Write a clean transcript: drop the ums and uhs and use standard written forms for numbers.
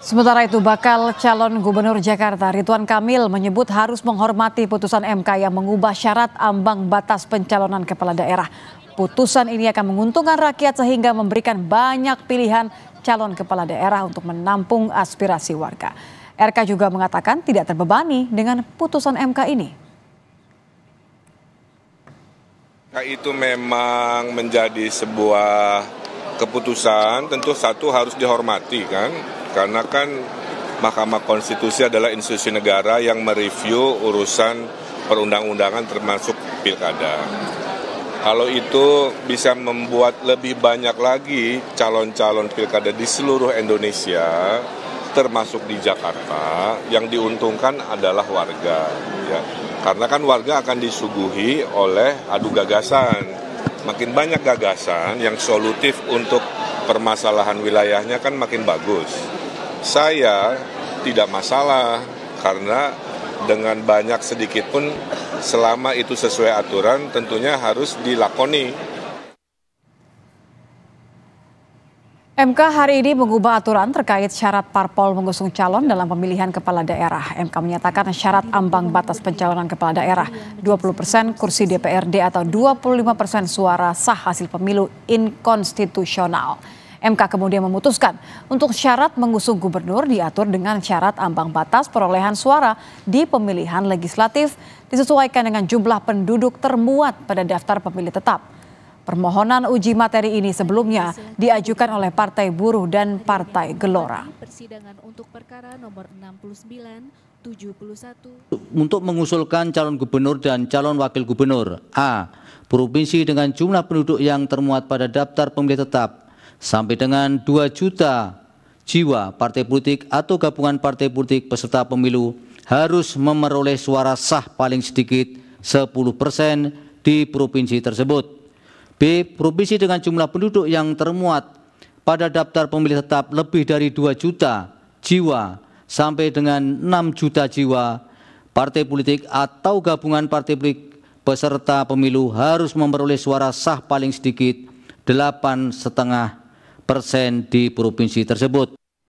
Sementara itu, bakal calon gubernur Jakarta Ridwan Kamil menyebut harus menghormati putusan MK yang mengubah syarat ambang batas pencalonan kepala daerah. Putusan ini akan menguntungkan rakyat sehingga memberikan banyak pilihan calon kepala daerah untuk menampung aspirasi warga. RK juga mengatakan tidak terbebani dengan putusan MK ini. Itu memang menjadi sebuah keputusan, tentu satu harus dihormati kan. Karena kan Mahkamah Konstitusi adalah institusi negara yang mereview urusan perundang-undangan termasuk pilkada. Kalau itu bisa membuat lebih banyak lagi calon-calon pilkada di seluruh Indonesia, termasuk di Jakarta, yang diuntungkan adalah warga. Ya. Karena kan warga akan disuguhi oleh adu gagasan. Makin banyak gagasan yang solutif untuk permasalahan wilayahnya kan makin bagus. Saya tidak masalah karena dengan banyak sedikit pun selama itu sesuai aturan tentunya harus dilakoni. MK hari ini mengubah aturan terkait syarat parpol mengusung calon dalam pemilihan kepala daerah. MK menyatakan syarat ambang batas pencalonan kepala daerah 20% kursi DPRD atau 25% suara sah hasil pemilu inkonstitusional. MK kemudian memutuskan untuk syarat mengusung gubernur diatur dengan syarat ambang batas perolehan suara di pemilihan legislatif disesuaikan dengan jumlah penduduk termuat pada daftar pemilih tetap. Permohonan uji materi ini sebelumnya diajukan oleh Partai Buruh dan Partai Gelora. Persidangan untuk perkara nomor 69/71 untuk mengusulkan calon gubernur dan calon wakil gubernur. A. Provinsi dengan jumlah penduduk yang termuat pada daftar pemilih tetap sampai dengan 2 juta jiwa. Partai politik atau gabungan partai politik peserta pemilu harus memperoleh suara sah paling sedikit 10% di provinsi tersebut. B. Provinsi dengan jumlah penduduk yang termuat pada daftar pemilih tetap lebih dari 2 juta jiwa sampai dengan 6 juta jiwa. Partai politik atau gabungan partai politik peserta pemilu harus memperoleh suara sah paling sedikit 8,5% di provinsi tersebut.